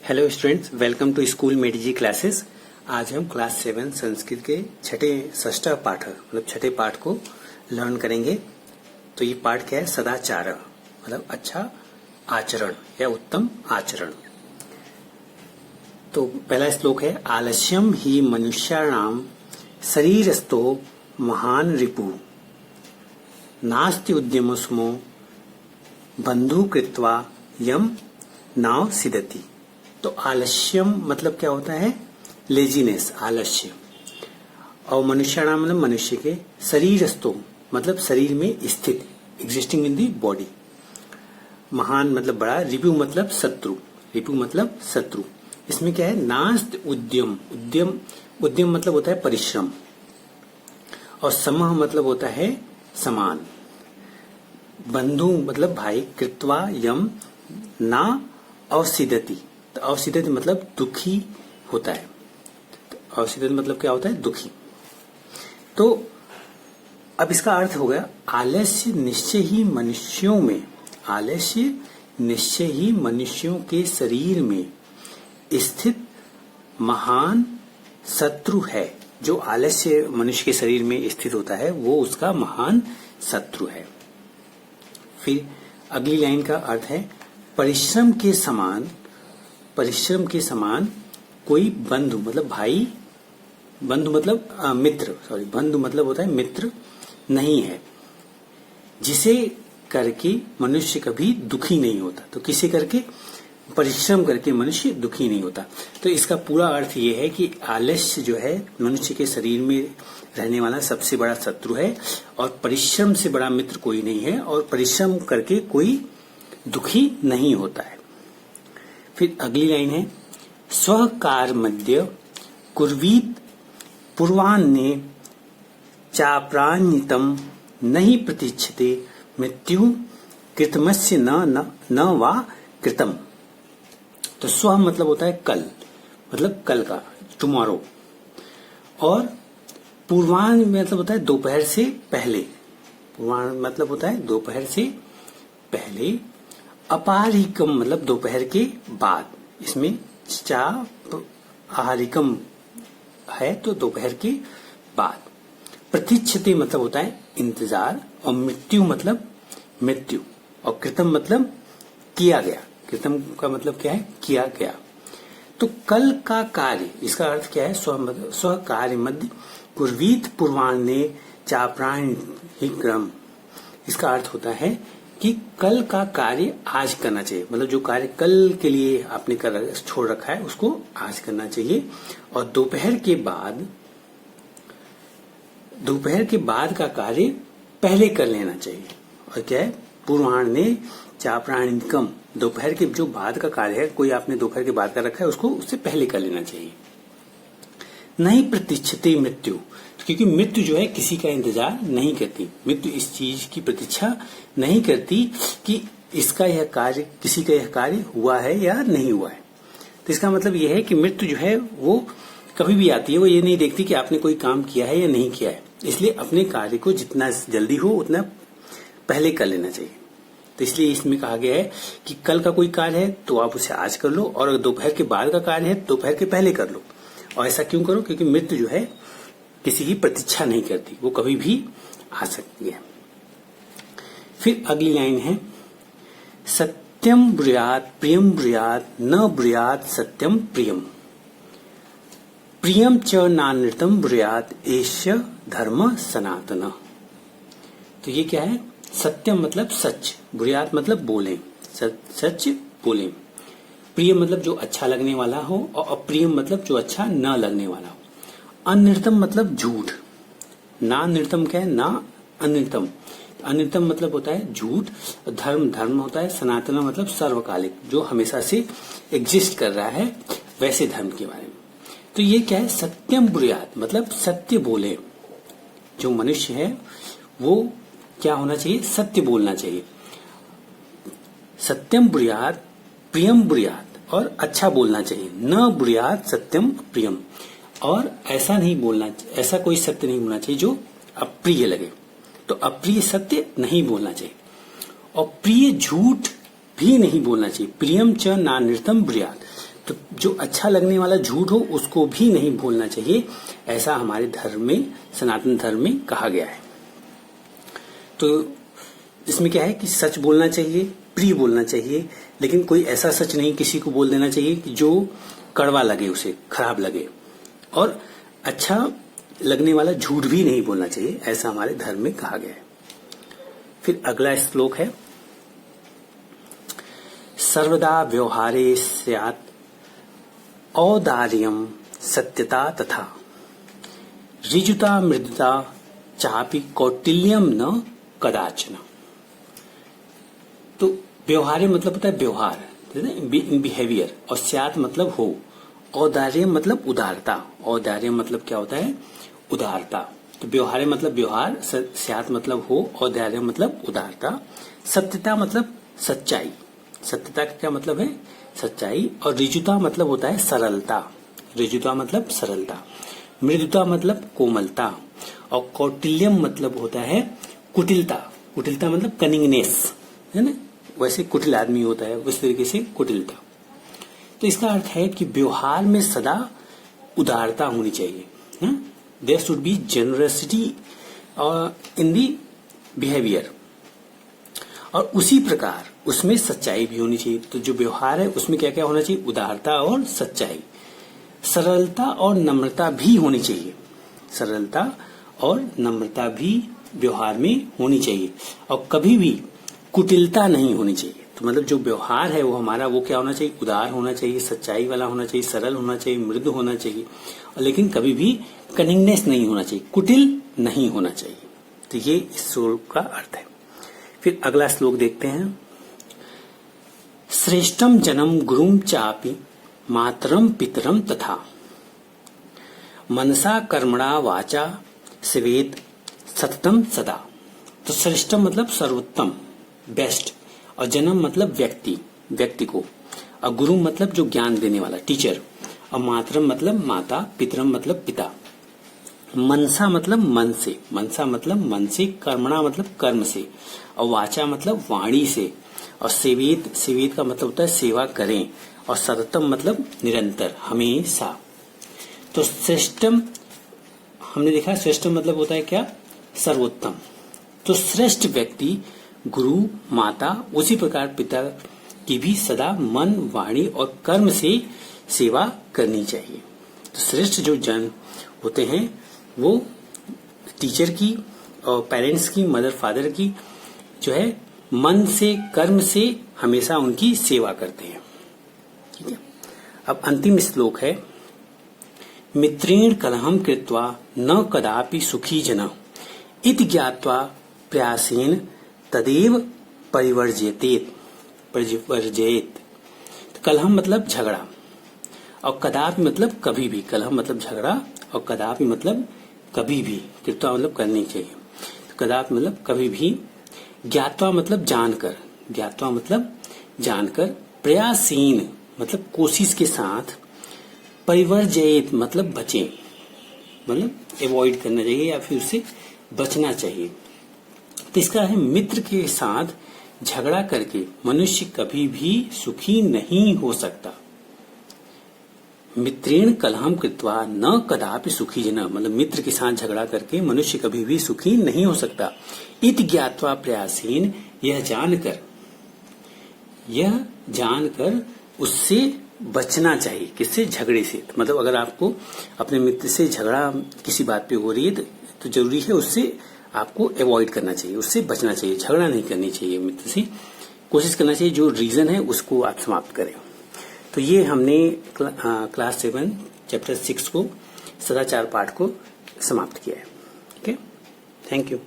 Hello students, welcome to school मेडिजी classes. आज हम क्लास 7 संस्कृत के षष्ठ पाठ मतलब छठे पाठ को लर्न करेंगे। तो ये पाठ क्या है? सदाचार मतलब अच्छा आचरण या उत्तम आचरण। तो पहला श्लोक है, आलस्यम ही मनुष्याणाम शरीरस्थो महान रिपु नास्ति उद्यमस्मो बंधु कृत्वा यम नाव सिदति। तो आलस्यम मतलब क्या होता है? लेजीनेस, आलस्य। और मनुष्याणाम मतलब मनुष्य के, शरीरस्थो मतलब शरीर में स्थित, एग्जिस्टिंग इन दी बॉडी। महान मतलब बड़ा, रिपु मतलब शत्रु, रिपु मतलब शत्रु। इसमें क्या है? नास्त उद्यम, उद्यम मतलब होता है परिश्रम, और समः मतलब होता है समान। बंधु मतलब भाई, कृत्वा यम ना अवसिदति, तो अवसिदति मतलब दुखी होता है। तो अवसिदति मतलब क्या होता है? दुखी। तो अब इसका अर्थ हो गया, आलस्य निश्चय ही मनुष्यों में, आलस्य निश्चय ही मनुष्यों के शरीर में स्थित महान शत्रु है। जो आलस्य मनुष्य के शरीर में स्थित होता है वो उसका महान शत्रु है। फिर अगली लाइन का अर्थ है, परिश्रम के समान, परिश्रम के समान कोई बंधु मतलब भाई, बंधु मतलब मित्र, सॉरी, बंधु मतलब होता है मित्र, नहीं है, जिसे करके मनुष्य कभी दुखी नहीं होता। तो किसे करके? परिश्रम करके मनुष्य दुखी नहीं होता। तो इसका पूरा अर्थ ये है कि आलस्य जो है मनुष्य के शरीर में रहने वाला सबसे बड़ा शत्रु है, और परिश्रम से बड़ा मित्र कोई नहीं है, और परिश्रम करके कोई दुखी नहीं होता है। फिर अगली लाइन है, स्वकार मध्य कुर्वीत पूर्वान्ने चाप्रान्वितम नहीं प्रतीक्षते मृत्यु कृतमस्य न वा कृतम। तो स्व मतलब होता है कल, मतलब कल का, टुमारो। और पूर्वान्ह मतलब होता है दोपहर से पहले, पूर्वान्ह मतलब होता है दोपहर से पहले। अपारिकम मतलब दोपहर के बाद, इसमें चा आहारिकम है तो दोपहर के बाद। प्रतीक्षते मतलब होता है इंतजार, और मृत्यु मतलब मृत्यु, और कृतम मतलब किया गया। कृतम का मतलब क्या है? किया गया। तो कल का कार्य, इसका अर्थ क्या है? स्व कार्य मध्य कुर्वीत पूर्वान्हे चाप्राण ही क्रम। इसका अर्थ होता है कि कल का कार्य आज करना चाहिए, मतलब जो कार्य कल के लिए आपने छोड़ रखा है उसको आज करना चाहिए। और दोपहर के बाद का कार्य पहले कर लेना चाहिए। और क्या है? पूर्वान्हे चाप्राणिकम, दोपहर के जो बाद का कार्य है, कोई आपने दोपहर के बाद का रखा है उसको उससे पहले कर लेना चाहिए। नहीं प्रतीक्षते मृत्यु, क्योंकि मृत्यु जो है किसी का इंतजार नहीं करती। मृत्यु इस चीज की प्रतीक्षा नहीं करती कि इसका यह कार्य, किसी का यह कार्य हुआ है या नहीं हुआ है। तो इसका मतलब यह है कि मृत्यु जो है वो कभी भी आती है, वो ये नहीं देखती कि आपने कोई काम किया है या नहीं किया है। इसलिए अपने कार्य को जितना जल्दी हो उतना पहले कर लेना चाहिए। तो इसलिए इसमें कहा गया है कि कल का कोई कार्य है तो आप उसे आज कर लो, और दोपहर के बाद का कार्य है दोपहर के पहले कर लो। और ऐसा क्यों करो? क्योंकि मृत्यु जो है किसी की प्रतीक्षा नहीं करती, वो कभी भी आ सकती है। फिर अगली लाइन है, सत्यम ब्रूयात प्रियम ब्रूयात न ब्रूयात सत्यम प्रियम प्रियम च नानृतम ब्रूयात एष्य धर्म सनातन। तो ये क्या है? सत्यम मतलब सच, ब्रूयात मतलब बोले, सच बोले। प्रिय मतलब जो अच्छा लगने वाला हो, और अप्रियम मतलब जो अच्छा न लगने वाला हो। अनृतम मतलब झूठ, ना नृतम क्या है? ना अनृतम। अनृतम मतलब होता है झूठ। धर्म होता है सनातन मतलब सर्वकालिक, जो हमेशा से एग्जिस्ट कर रहा है, वैसे धर्म के बारे में। तो ये क्या है? सत्यम ब्रूयात मतलब सत्य बोले। जो मनुष्य है वो क्या होना चाहिए? सत्य बोलना चाहिए। सत्यम ब्रूयात प्रियम ब्रूयात, और अच्छा बोलना चाहिए। न ब्रूयात सत्यम प्रियम, और ऐसा नहीं बोलना, ऐसा कोई सत्य नहीं बोलना चाहिए जो अप्रिय लगे। तो अप्रिय सत्य नहीं बोलना चाहिए, और प्रिय झूठ भी नहीं बोलना चाहिए। प्रियम च नानृतम ब्रूयात, तो जो अच्छा लगने वाला झूठ हो उसको भी नहीं बोलना चाहिए, ऐसा हमारे धर्म में, सनातन धर्म में कहा गया है। तो इसमें क्या है कि सच बोलना चाहिए, प्रिय बोलना चाहिए, लेकिन कोई ऐसा सच नहीं किसी को बोल देना चाहिए कि जो कड़वा लगे, उसे खराब लगे। और अच्छा लगने वाला झूठ भी नहीं बोलना चाहिए, ऐसा हमारे धर्म में कहा गया है। फिर अगला श्लोक है, सर्वदा व्यवहारे स्यात् औदार्यम सत्यता तथा ऋजुता मृदुता चापि कौटिल्यम न कदाचन। तो व्यवहार मतलब होता है व्यवहार, बिहेवियर, और स्यात् मतलब हो, औदार्य मतलब उदारता। औदार्य मतलब क्या होता है? उदारता। तो व्यवहार मतलब व्यवहार, स्यात् मतलब हो, औदार्य मतलब उदारता, सत्यता मतलब सच्चाई। सत्यता का क्या मतलब है? सच्चाई। और ऋजुता मतलब होता है सरलता। ऋजुता मतलब सरलता। मृदुता मतलब कोमलता। और कौटिल्यम मतलब होता है कुटिलता। कुटिलता मतलब कनिंगनेस, है ना, वैसे कुटिल आदमी होता है, उस तरीके से कुटिलता। तो इसका अर्थ है कि व्यवहार में सदा उदारता होनी चाहिए। There should be generosity in the behaviour, और उसी प्रकार उसमें सच्चाई भी होनी चाहिए। तो जो व्यवहार है उसमें क्या क्या होना चाहिए? उदारता और सच्चाई। सरलता और नम्रता भी होनी चाहिए। सरलता और नम्रता भी व्यवहार में होनी चाहिए, और कभी भी कुटिलता नहीं होनी चाहिए। तो मतलब जो व्यवहार है वो हमारा, वो क्या होना चाहिए? उदार होना चाहिए, सच्चाई वाला होना चाहिए, सरल होना चाहिए, मृदु होना चाहिए, लेकिन कभी भी कनिंगनेस नहीं होना चाहिए, कुटिल नहीं होना चाहिए। तो ये इस श्लोक का अर्थ है। फिर अगला श्लोक देखते हैं, श्रेष्ठम जन्म गुरुम चापि मातरम पितरम तथा मनसा कर्मणा वाचा सेवेत सततम सदा। तो श्रेष्ठम मतलब सर्वोत्तम, बेस्ट, और जन्म मतलब व्यक्ति, व्यक्ति को, और गुरु मतलब जो ज्ञान देने वाला, टीचर, और मातरम मतलब माता, पितरम मतलब पिता, मनसा मतलब मन से, मनसा मतलब मन से, कर्मणा मतलब कर्म से, और वाचा मतलब वाणी से, और सेवेत, सेवेत का मतलब होता है सेवा करें, और सततम मतलब निरंतर, हमेशा। तो श्रेष्ठम हमने देखा, श्रेष्ठम मतलब होता है क्या? सर्वोत्तम। तो श्रेष्ठ व्यक्ति गुरु, माता, उसी प्रकार पिता की भी सदा मन, वाणी और कर्म से सेवा करनी चाहिए। तो श्रेष्ठ जो जन होते हैं वो टीचर की और पेरेंट्स की, मदर फादर की जो है मन से, कर्म से हमेशा उनकी सेवा करते हैं। ठीक है। अब अंतिम श्लोक है, मित्रेण कलहम कृत्वा न कदापि सुखी जना इति ज्ञात्वा प्रयासेन तदेव परिवर्जयेत। कलहम मतलब झगड़ा, और कदापि मतलब कभी भी। कलहम मतलब झगड़ा, और कदापि मतलब कभी भी। कृत्वा मतलब करनी चाहिए, तो कदापि मतलब कभी भी। ज्ञात्वा मतलब जानकर, ज्ञात्वा मतलब जानकर। प्रयासीन मतलब कोशिश के साथ। परिवर्जयेत मतलब बचे, मतलब अवॉइड करना चाहिए या फिर उससे बचना चाहिए। तो इसका है, मित्र के साथ झगड़ा करके मनुष्य कभी भी सुखी नहीं हो सकता। मित्रेण कलहम कृत्वा न कदापि सुखी जना, मतलब मित्र के साथ झगड़ा करके मनुष्य कभी भी सुखी नहीं हो सकता। इत ज्ञात्वा प्रयासेन, यह जानकर उससे बचना चाहिए। किससे? झगड़े से। मतलब अगर आपको अपने मित्र से झगड़ा किसी बात पे हो रही है तो जरूरी है उससे आपको अवॉइड करना चाहिए, उससे बचना चाहिए, झगड़ा नहीं करनी चाहिए मित्र से। कोशिश करना चाहिए जो रीजन है उसको आप समाप्त करें। तो ये हमने क्लास 7 चैप्टर 6 को, सदाचार पाठ को समाप्त किया है। Okay, thank you.